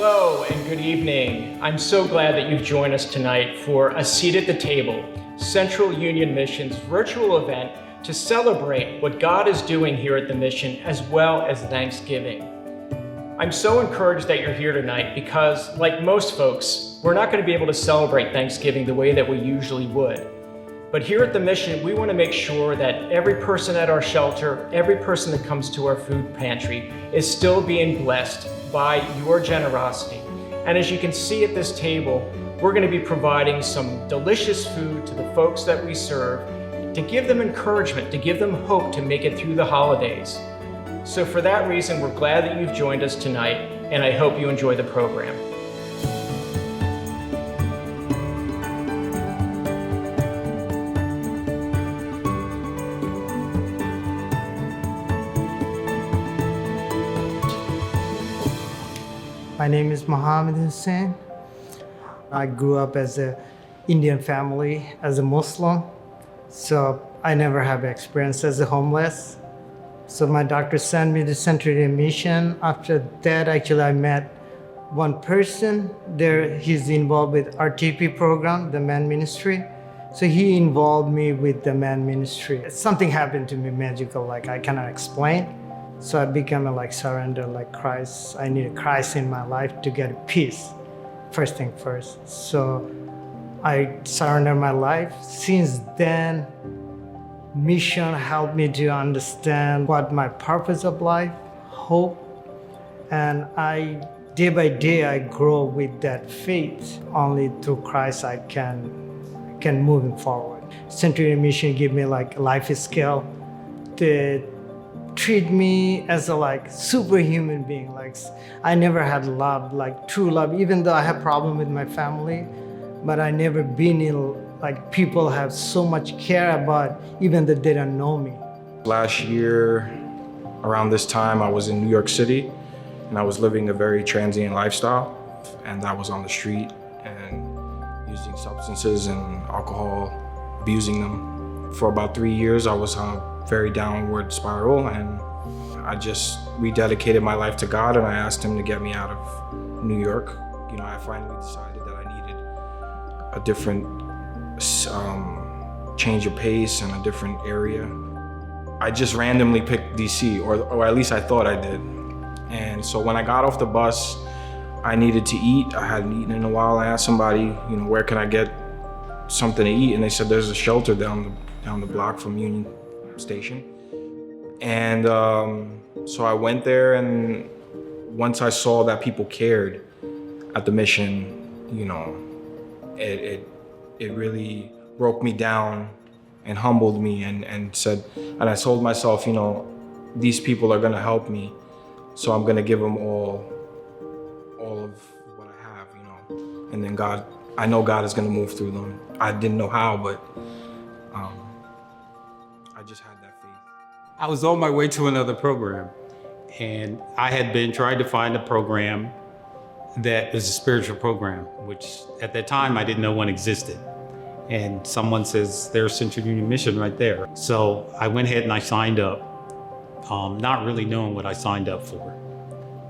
Hello and good evening. I'm so glad that you've joined us tonight for A Seat at the Table, Central Union Mission's virtual event to celebrate what God is doing here at the Mission as well as Thanksgiving. I'm so encouraged that you're here tonight because, like most folks, we're not going to be able to celebrate Thanksgiving the way that we usually would. But here at the Mission, we want to make sure that every person at our shelter, every person that comes to our food pantry is still being blessed by your generosity. And as you can see at this table, we're going to be providing some delicious food to the folks that we serve to give them encouragement, to give them hope to make it through the holidays. So for that reason, we're glad that you've joined us tonight, and I hope you enjoy the program. My name is Mohammed. I grew up as an Indian family, as a Muslim. So I never have experience as a homeless. So my doctor sent me to Central Union Mission. After that, actually, I met one person there. He's involved with RTP program, the man ministry. So he involved me with the man ministry. Something happened to me magical, like I cannot explain. So I became surrender like Christ. I needed Christ in my life to get peace, first thing first. So I surrendered my life. Since then, mission helped me to understand what my purpose of life, hope, and day by day I grow with that faith. Only through Christ I can moving forward. Central Union Mission give me life skill to treat me as a superhuman being. I never had love, true love, even though I have problem with my family, but I never been in people have so much care about even that they don't know me. Last year, around this time, I was in New York City and I was living a very transient lifestyle, and I was on the street and using substances and alcohol, abusing them. For about 3 years, I was on a very downward spiral, and I just rededicated my life to God, and I asked him to get me out of New York. I finally decided that I needed a different change of pace and a different area. I just randomly picked DC, or at least I thought I did. And so when I got off the bus, I needed to eat. I hadn't eaten in a while. I asked somebody, where can I get something to eat? And they said there's a shelter down the block from Union Station. And so I went there, and once I saw that people cared at the Mission, it really broke me down and humbled me, and I told myself, these people are gonna help me, so I'm gonna give them all of what I have, and then I know God is gonna move through them. I didn't know how, but I just had that faith. I was on my way to another program, and I had been trying to find a program that is a spiritual program, which at that time I didn't know one existed. And someone says, there's Central Union Mission right there. So I went ahead and I signed up, not really knowing what I signed up for.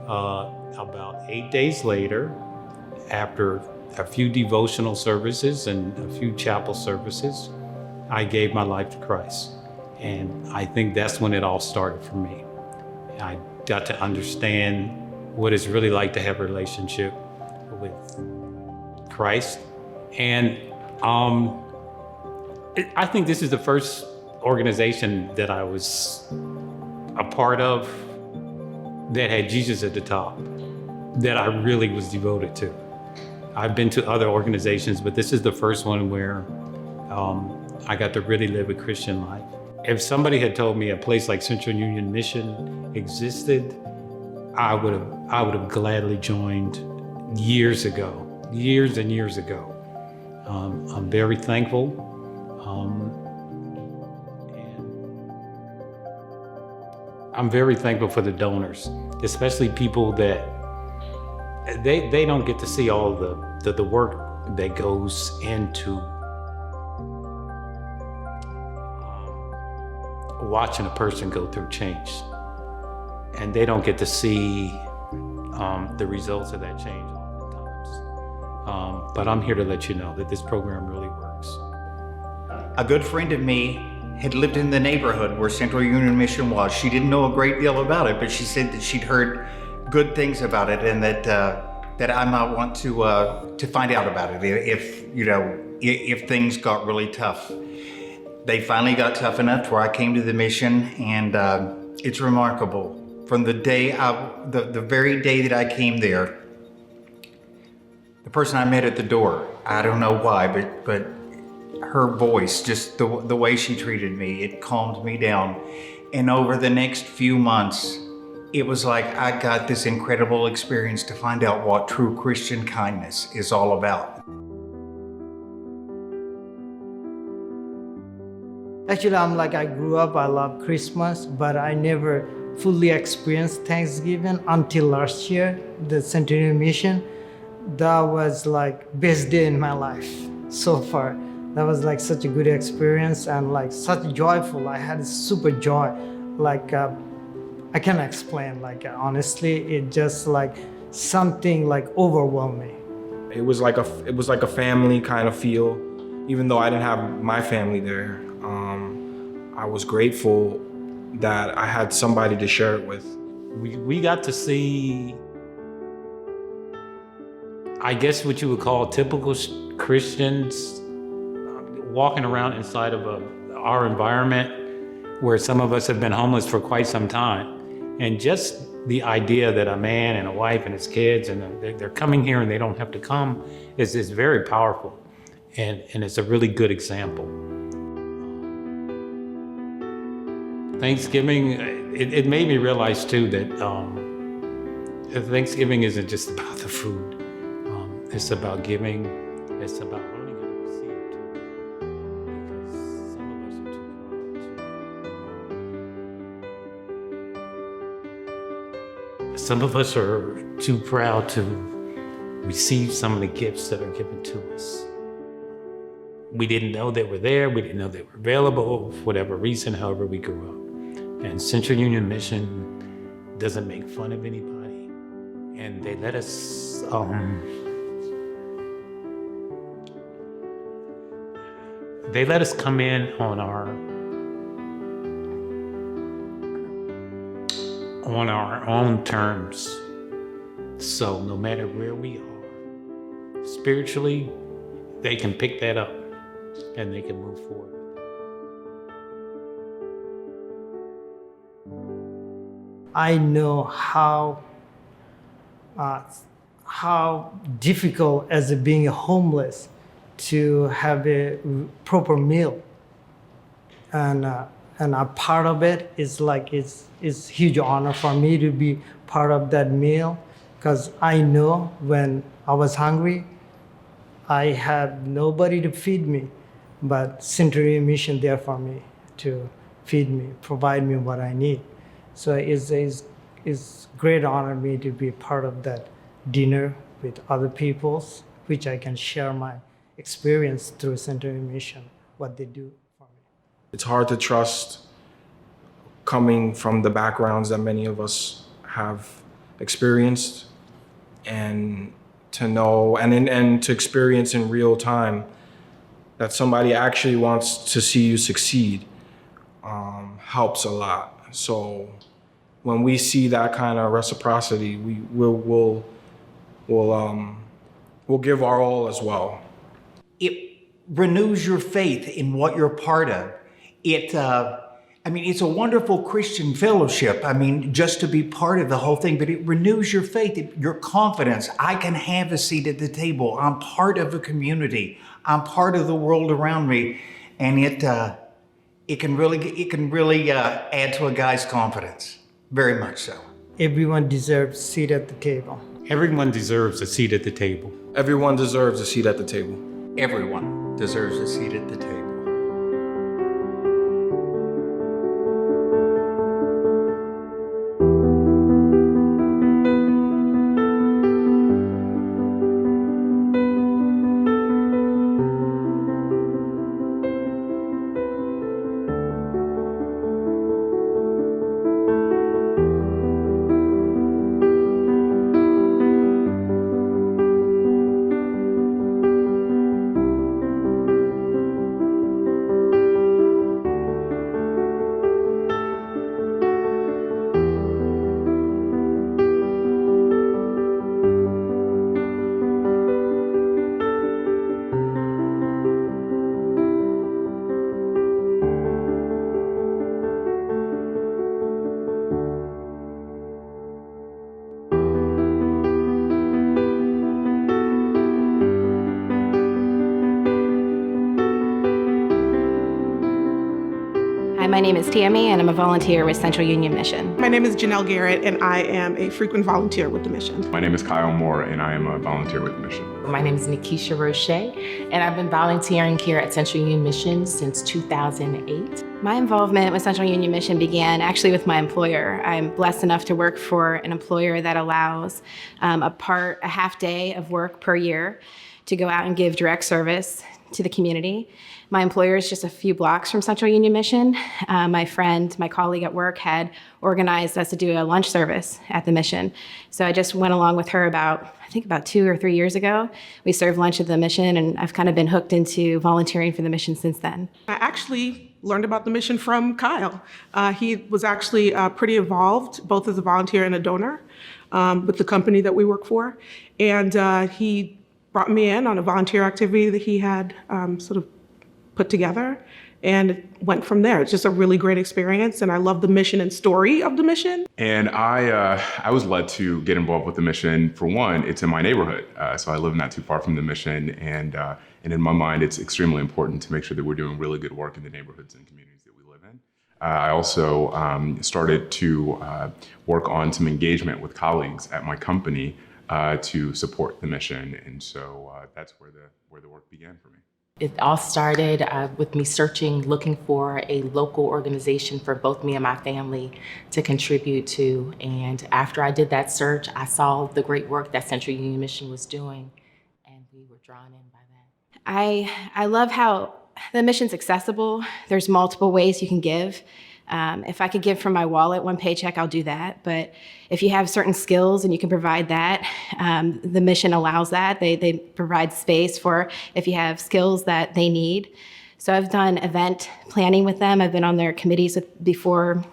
About 8 days later, after a few devotional services and a few chapel services, I gave my life to Christ. And I think that's when it all started for me. I got to understand what it's really like to have a relationship with Christ. And I think this is the first organization that I was a part of that had Jesus at the top, that I really was devoted to. I've been to other organizations, but this is the first one where I got to really live a Christian life. If somebody had told me a place like Central Union Mission existed, I would have gladly joined years and years ago. I'm very thankful, and I'm very thankful for the donors, especially people that they don't get to see all the work that goes into watching a person go through change. And they don't get to see the results of that change oftentimes. But I'm here to let you know that this program really works. A good friend of me had lived in the neighborhood where Central Union Mission was. She didn't know a great deal about it, but she said that she'd heard good things about it, and that I might want to find out about it if things got really tough. They finally got tough enough to where I came to the mission, and it's remarkable. From the very day that I came there, the person I met at the door, I don't know why, but her voice, just the way she treated me, it calmed me down. And over the next few months, it was like I got this incredible experience to find out what true Christian kindness is all about. Actually, I grew up, I love Christmas, but I never fully experienced Thanksgiving until last year, the Centurion Mission. That was best day in my life so far. That was such a good experience and such joyful. I had super joy. I can't explain. Honestly, it just something overwhelming. It was like a family kind of feel, even though I didn't have my family there. I was grateful that I had somebody to share it with. We got to see, I guess what you would call typical Christians walking around inside of our environment where some of us have been homeless for quite some time. And just the idea that a man and a wife and his kids, and they're coming here and they don't have to come is very powerful. And it's a really good example. Thanksgiving, it made me realize too that Thanksgiving isn't just about the food. It's about giving. It's about learning how to receive too. Because some of us are too proud to receive some of the gifts that are given to us. We didn't know they were there. We didn't know they were available for whatever reason, however we grew up. And Central Union Mission doesn't make fun of anybody. And they let us, come in on our own terms. So no matter where we are, spiritually, they can pick that up and they can move forward. I know how difficult as being homeless to have a proper meal, and a part of it is it's huge honor for me to be part of that meal, because I know when I was hungry, I had nobody to feed me, but Centurion Mission there for me to feed me, provide me what I need. So it's great honor me to be part of that dinner with other peoples, which I can share my experience through Centurion Mission, what they do for me. It's hard to trust coming from the backgrounds that many of us have experienced, and to know and to experience in real time that somebody actually wants to see you succeed helps a lot. So when we see that kind of reciprocity, we'll give our all as well. It renews your faith in what you're part of. It's a wonderful Christian fellowship. Just to be part of the whole thing, but it renews your faith, your confidence. I can have a seat at the table. I'm part of a community. I'm part of the world around me, and it can really add to a guy's confidence. Very much so. Everyone deserves a seat at the table. Everyone deserves a seat at the table. Everyone deserves a seat at the table. Everyone deserves a seat at the table. My name is Tammy, and I'm a volunteer with Central Union Mission. My name is Janelle Garrett, and I am a frequent volunteer with the mission. My name is Kyle Moore, and I am a volunteer with the mission. My name is Nikisha Roche, and I've been volunteering here at Central Union Mission since 2008. My involvement with Central Union Mission began actually with my employer. I'm blessed enough to work for an employer that allows a half day of work per year to go out and give direct service to the community. My employer is just a few blocks from Central Union Mission. My colleague at work had organized us to do a lunch service at the mission. So I just went along with her about 2 or 3 years ago. We served lunch at the mission, and I've kind of been hooked into volunteering for the mission since then. I actually learned about the mission from Kyle. He was actually pretty involved, both as a volunteer and a donor with the company that we work for. And he brought me in on a volunteer activity that he had sort of put together, and it went from there. It's just a really great experience, and I love the mission and story of the mission. And I was led to get involved with the mission. For one, it's in my neighborhood, so I live not too far from the mission, and in my mind, it's extremely important to make sure that we're doing really good work in the neighborhoods and communities that we live in. I also started to work on some engagement with colleagues at my company to support the mission, and so that's where the work began for me. It all started with me looking for a local organization for both me and my family to contribute to. And after I did that search, I saw the great work that Central Union Mission was doing, and we were drawn in by that. I love how the mission's accessible. There's multiple ways you can give. If I could give from my wallet, one paycheck, I'll do that. But if you have certain skills and you can provide that, the mission allows that. They provide space for if you have skills that they need. So I've done event planning with them. I've been on their committees before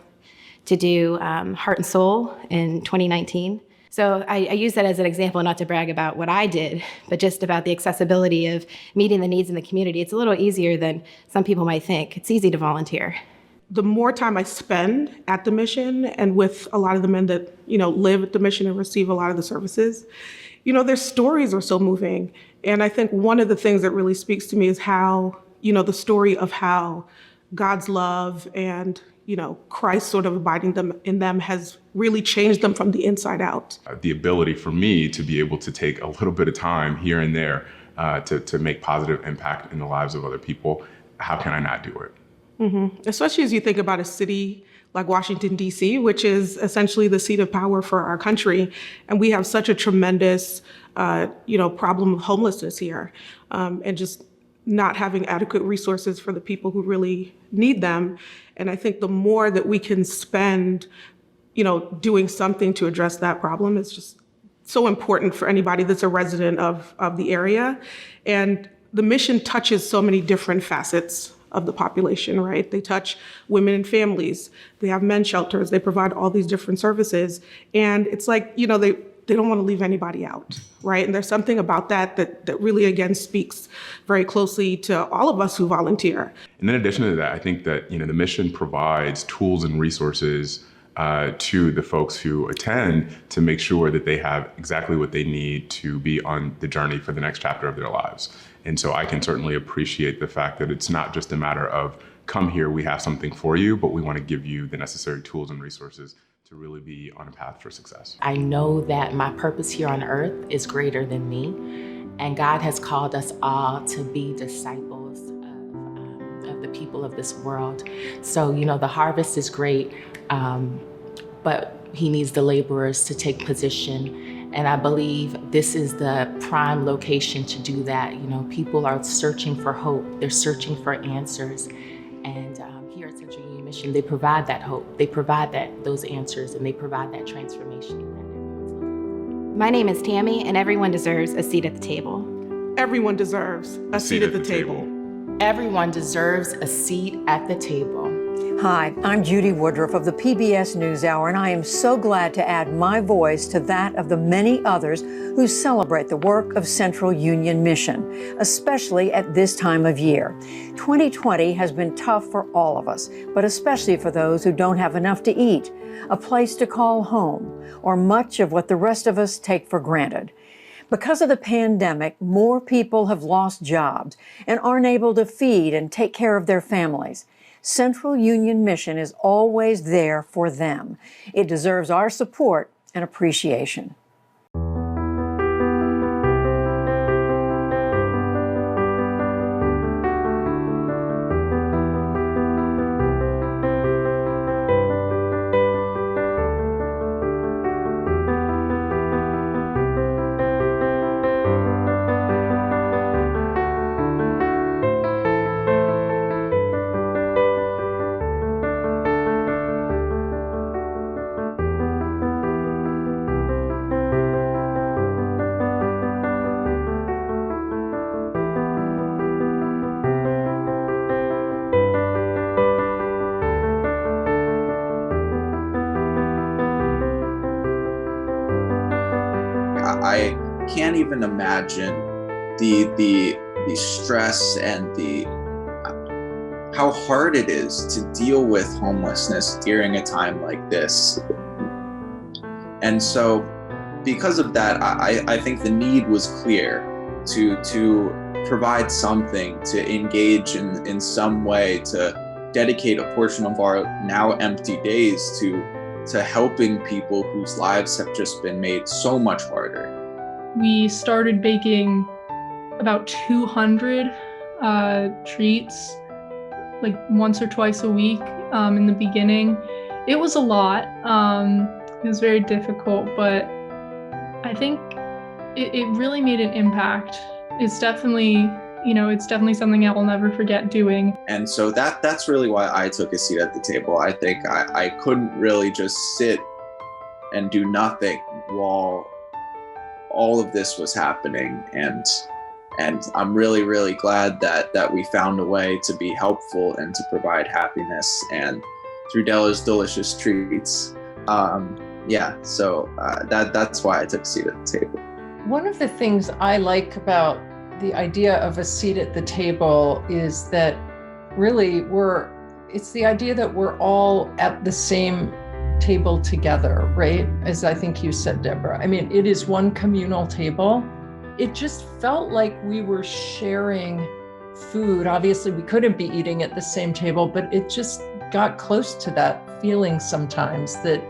to do Heart and Soul in 2019. So I use that as an example, not to brag about what I did, but just about the accessibility of meeting the needs in the community. It's a little easier than some people might think. It's easy to volunteer. The more time I spend at the mission and with a lot of the men that, live at the mission and receive a lot of the services, their stories are so moving. And I think one of the things that really speaks to me is how, the story of how God's love and, Christ sort of abiding in them has really changed them from the inside out. The ability for me to be able to take a little bit of time here and there to make positive impact in the lives of other people, how can I not do it? Mm-hmm. Especially as you think about a city like Washington, D.C., which is essentially the seat of power for our country. And we have such a tremendous, problem of homelessness here, and just not having adequate resources for the people who really need them. And I think the more that we can spend, doing something to address that problem is just so important for anybody that's a resident of the area. And the mission touches so many different facets of the population, right? They touch women and families. They have men's shelters. They provide all these different services. And it's like, they don't want to leave anybody out, right? And there's something about that really, again, speaks very closely to all of us who volunteer. And in addition to that, I think that, the mission provides tools and resources to the folks who attend to make sure that they have exactly what they need to be on the journey for the next chapter of their lives. And so I can certainly appreciate the fact that it's not just a matter of come here, we have something for you, but we want to give you the necessary tools and resources to really be on a path for success. I know that my purpose here on earth is greater than me, and God has called us all to be disciples of the people of this world. So, the harvest is great, but He needs the laborers to take position. And I believe this is the prime location to do that. People are searching for hope. They're searching for answers. And here at Central Union Mission, they provide that hope. They provide those answers, and they provide that transformation that everyone's looking for. My name is Tammy, and everyone deserves a seat at the table. Everyone deserves a seat at the table. Everyone deserves a seat at the table. Hi, I'm Judy Woodruff of the PBS NewsHour, and I am so glad to add my voice to that of the many others who celebrate the work of Central Union Mission, especially at this time of year. 2020 has been tough for all of us, but especially for those who don't have enough to eat, a place to call home, or much of what the rest of us take for granted. Because of the pandemic, more people have lost jobs and aren't able to feed and take care of their families. Central Union Mission is always there for them. It deserves our support and appreciation. I can't even imagine the stress and how hard it is to deal with homelessness during a time like this. And so because of that, I think the need was clear to provide something, to engage in some way, to dedicate a portion of our now empty days to helping people whose lives have just been made so much harder. We started baking about 200 treats, like once or twice a week in the beginning. It was a lot. It was very difficult, but I think it really made an impact. It's definitely something I will never forget doing. And so that's really why I took a seat at the table. I think I couldn't really just sit and do nothing while all of this was happening. And I'm really, really glad that we found a way to be helpful and to provide happiness, and through Della's delicious treats. So that's why I took a seat at the table. One of the things I like about the idea of a seat at the table is that really it's the idea that we're all at the same table together, right? As I think you said, Deborah. I mean, it is one communal table. It just felt like we were sharing food. Obviously, we couldn't be eating at the same table, but it just got close to that feeling sometimes that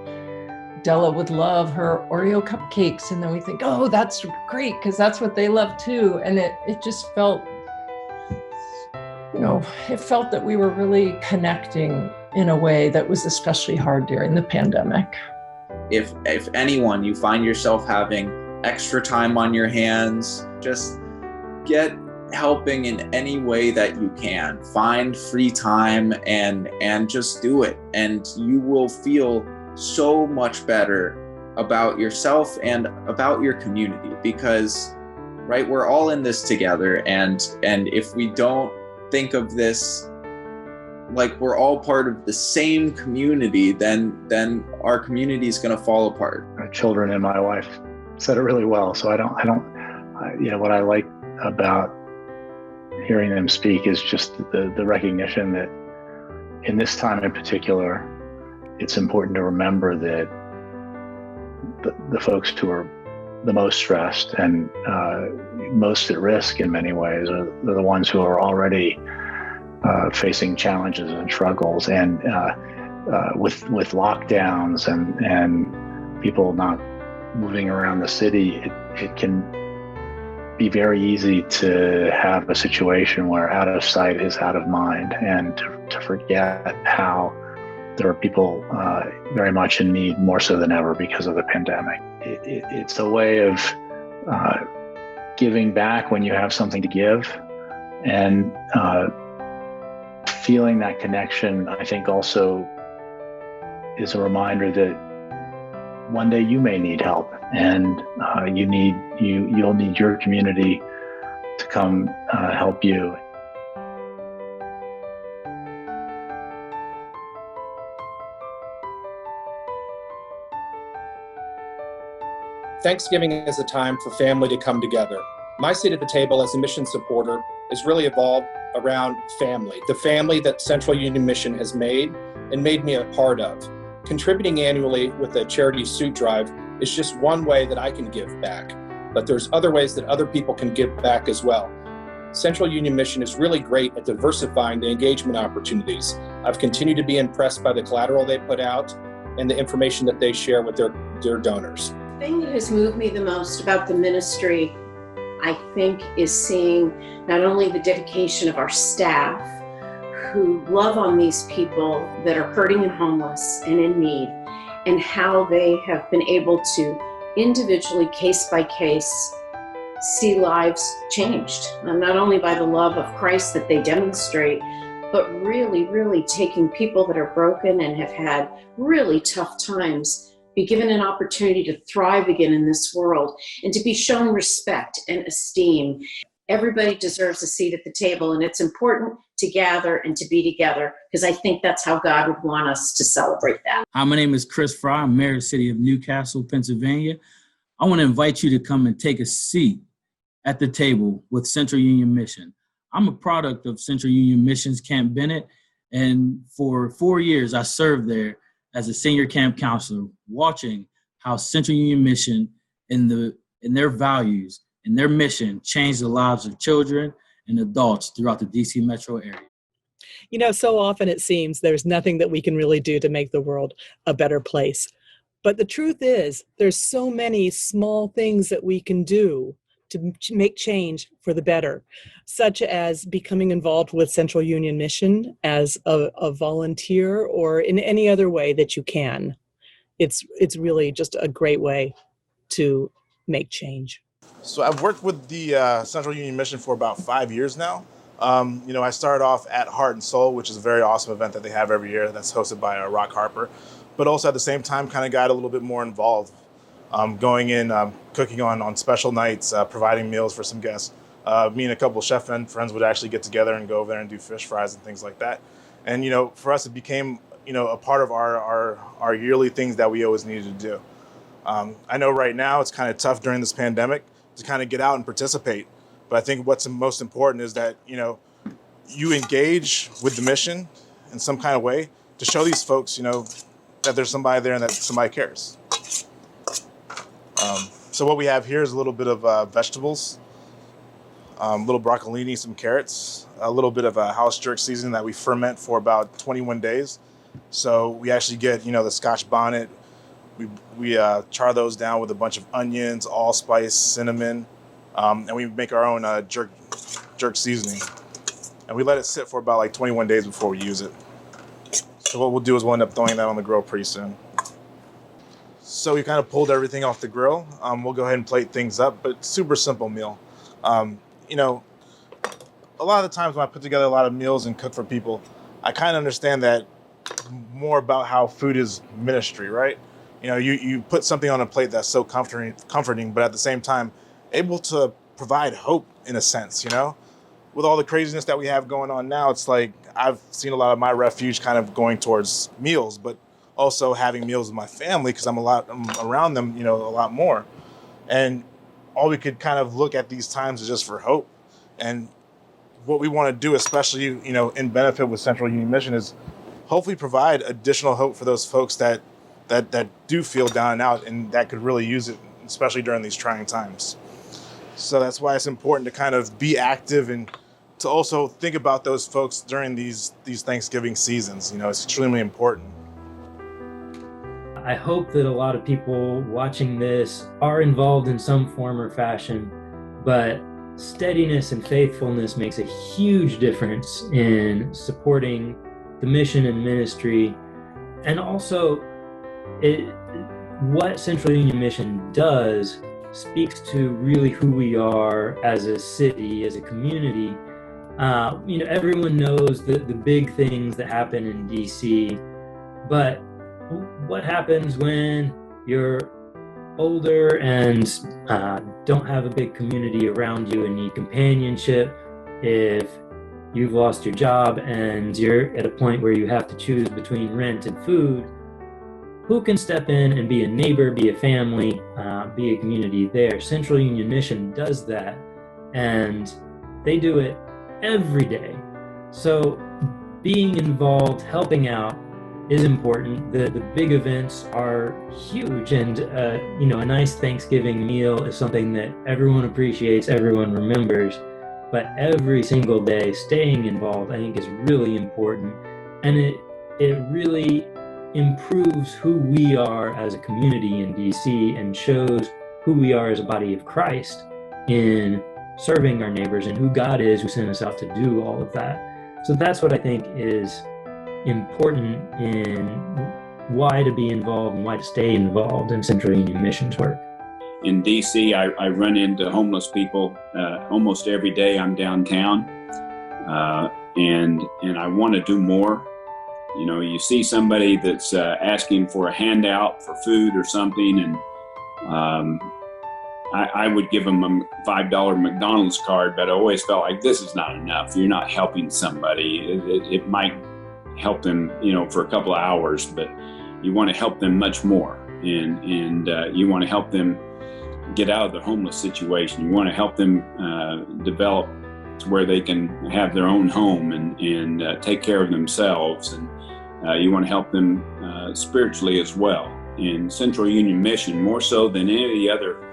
Della would love her Oreo cupcakes, and then we think, oh, that's great, because that's what they love too. And it just felt, it felt that we were really connecting in a way that was especially hard during the pandemic. If anyone, you find yourself having extra time on your hands, just get helping in any way that you can. Find free time and just do it. And you will feel so much better about yourself and about your community, because right, we're all in this together, and if we don't think of this like we're all part of the same community, then our community is going to fall apart. My children and my wife said it really well, so what I like about hearing them speak is just the recognition that in this time in particular, it's important to remember that the folks who are the most stressed and most at risk in many ways are the ones who are already facing challenges and struggles, and with lockdowns and people not moving around the city, it can be very easy to have a situation where out of sight is out of mind, and to forget how there are people very much in need, more so than ever because of the pandemic. It's a way of giving back when you have something to give, and feeling that connection, I think, also is a reminder that one day you may need help, and you'll need your community to come help you. Thanksgiving is a time for family to come together. My seat at the table as a mission supporter is really evolved around family, the family that Central Union Mission has made and made me a part of. Contributing annually with a charity suit drive is just one way that I can give back, but there's other ways that other people can give back as well. Central Union Mission is really great at diversifying the engagement opportunities. I've continued to be impressed by the collateral they put out and the information that they share with their donors. The thing that has moved me the most about the ministry, I think, is seeing not only the dedication of our staff who love on these people that are hurting and homeless and in need, and how they have been able to individually, case by case, see lives changed, not only by the love of Christ that they demonstrate, but really, really taking people that are broken and have had really tough times, be given an opportunity to thrive again in this world and to be shown respect and esteem. Everybody deserves a seat at the table, and it's important to gather and to be together, because I think that's how God would want us to celebrate that. Hi, my name is Chris Fry. I'm mayor of the city of Newcastle, Pennsylvania. I want to invite you to come and take a seat at the table with Central Union Mission. I'm a product of Central Union Mission's Camp Bennett, and for 4 years I served there as a senior camp counselor, watching how Central Union Mission and their values and their mission changed the lives of children and adults throughout the DC metro area. You know, so often it seems there's nothing that we can really do to make the world a better place. But the truth is, there's so many small things that we can do to make change for the better, such as becoming involved with Central Union Mission as a volunteer or in any other way that you can. It's really just a great way to make change. So I've worked with the Central Union Mission for about 5 years now. I started off at Heart and Soul, which is a very awesome event that they have every year that's hosted by Rock Harper, but also at the same time kind of got a little bit more involved. Going in, cooking on special nights, providing meals for some guests. Me and a couple of chef friends would actually get together and go over there and do fish fries and things like that. And, for us, it became, a part of our yearly things that we always needed to do. I know right now it's kind of tough during this pandemic to kind of get out and participate. But I think what's most important is that, you engage with the mission in some kind of way to show these folks, that there's somebody there and that somebody cares. So what we have here is a little bit of vegetables, little broccolini, some carrots, a little bit of a house jerk seasoning that we ferment for about 21 days. So we actually get, the Scotch bonnet. We char those down with a bunch of onions, allspice, cinnamon, and we make our own jerk seasoning. And we let it sit for about like 21 days before we use it. So what we'll do is we'll end up throwing that on the grill pretty soon. So we kind of pulled everything off the grill. We'll go ahead and plate things up, but super simple meal. A lot of the times when I put together a lot of meals and cook for people, I kind of understand that more about how food is ministry, right? You put something on a plate that's so comforting, but at the same time, able to provide hope in a sense, With all the craziness that we have going on now, it's like I've seen a lot of my refuge kind of going towards meals, but also having meals with my family because I'm around them, a lot more. And all we could kind of look at these times is just for hope. And what we want to do, especially, in benefit with Central Union Mission, is hopefully provide additional hope for those folks that do feel down and out and that could really use it, especially during these trying times. So that's why it's important to kind of be active and to also think about those folks during these Thanksgiving seasons. It's extremely important. I hope that a lot of people watching this are involved in some form or fashion, but steadiness and faithfulness makes a huge difference in supporting the mission and ministry. And also, what Central Union Mission does speaks to really who we are as a city, as a community. Everyone knows the big things that happen in DC, but what happens when you're older and don't have a big community around you and need companionship? If you've lost your job and you're at a point where you have to choose between rent and food, who can step in and be a neighbor, be a family, be a community there? Central Union Mission does that, and they do it every day. So being involved, helping out is important. The big events are huge, and a nice Thanksgiving meal is something that everyone appreciates, everyone remembers. but every single day staying involved, I think, is really important. And it really improves who we are as a community in DC and shows who we are as a body of Christ in serving our neighbors and who God is who sent us out to do all of that. So that's what I think is important in why to be involved and why to stay involved in Central Union Missions work. In DC, I run into homeless people almost every day. I'm downtown, and I want to do more. You know, you see somebody that's asking for a handout for food or something, and I would give them a $5 McDonald's card, but I always felt like this is not enough. You're not helping somebody. It might help them, you know, for a couple of hours, but you want to help them much more, and you want to help them get out of the homeless situation. You want to help them develop to where they can have their own home and take care of themselves, and you want to help them spiritually as well. In Central Union Mission, more so than any of the other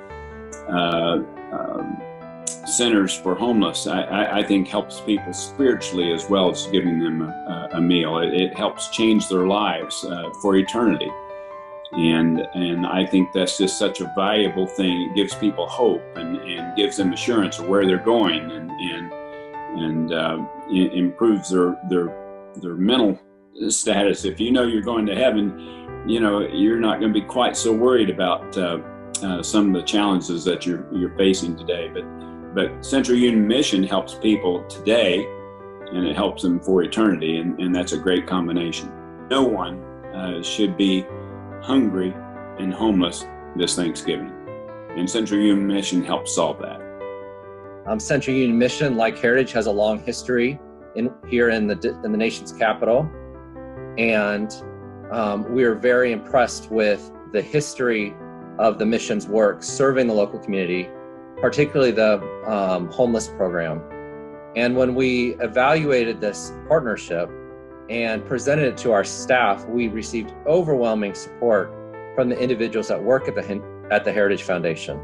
centers for homeless, I think helps people spiritually as well as giving them a meal. It helps change their lives for eternity. And I think that's just such a valuable thing. It gives people hope and gives them assurance of where they're going, and it improves their mental status. If you know you're going to heaven, you know you're not going to be quite so worried about some of the challenges that you're facing today. But Central Union Mission helps people today, and it helps them for eternity, and that's a great combination. No one should be hungry and homeless this Thanksgiving, and Central Union Mission helps solve that. Central Union Mission, like Heritage, has a long history here in the nation's capital, and we are very impressed with the history of the mission's work serving the local community, particularly the homeless program. And when we evaluated this partnership and presented it to our staff, we received overwhelming support from the individuals that work at the Heritage Foundation.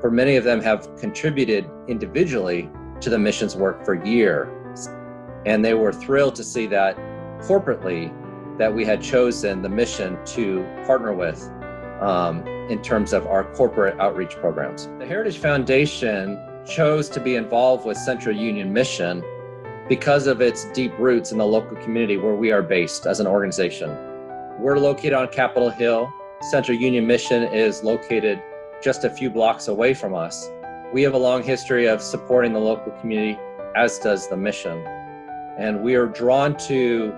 For many of them have contributed individually to the mission's work for years. And they were thrilled to see that corporately that we had chosen the mission to partner with in terms of our corporate outreach programs. The Heritage Foundation chose to be involved with Central Union Mission because of its deep roots in the local community where we are based as an organization. We're located on Capitol Hill. Central Union Mission is located just a few blocks away from us. We have a long history of supporting the local community, as does the mission. And we are drawn to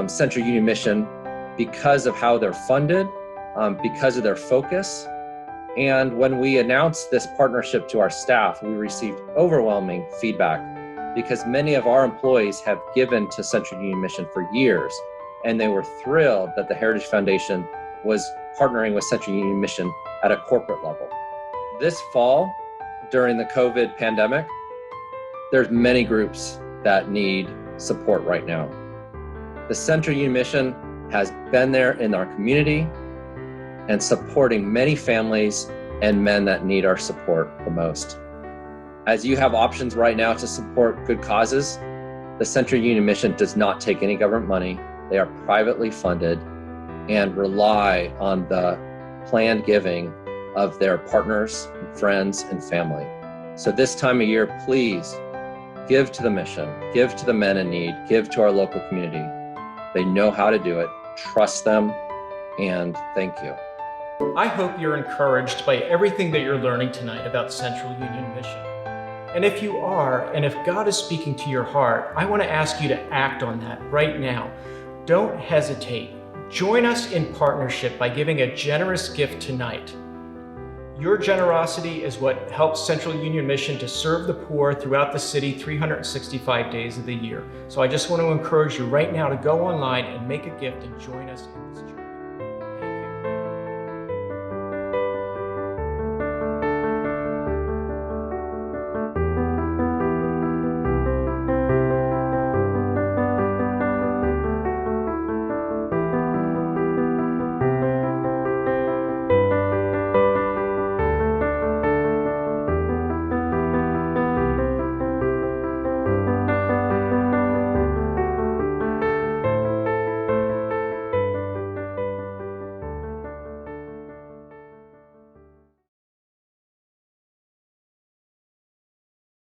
Central Union Mission because of how they're funded, because of their focus. And when we announced this partnership to our staff, we received overwhelming feedback because many of our employees have given to Central Union Mission for years, and they were thrilled that the Heritage Foundation was partnering with Central Union Mission at a corporate level. This fall, during the COVID pandemic, there's many groups that need support right now. The Central Union Mission has been there in our community and supporting many families and men that need our support the most. As you have options right now to support good causes, the Central Union Mission does not take any government money. They are privately funded and rely on the planned giving of their partners, friends, and family. So this time of year, please give to the mission, give to the men in need, give to our local community. They know how to do it. Trust them, and thank you. I hope you're encouraged by everything that you're learning tonight about Central Union Mission. And if you are, and if God is speaking to your heart, I want to ask you to act on that right now. Don't hesitate. Join us in partnership by giving a generous gift tonight. Your generosity is what helps Central Union Mission to serve the poor throughout the city 365 days of the year. So I just want to encourage you right now to go online and make a gift and join us in this journey.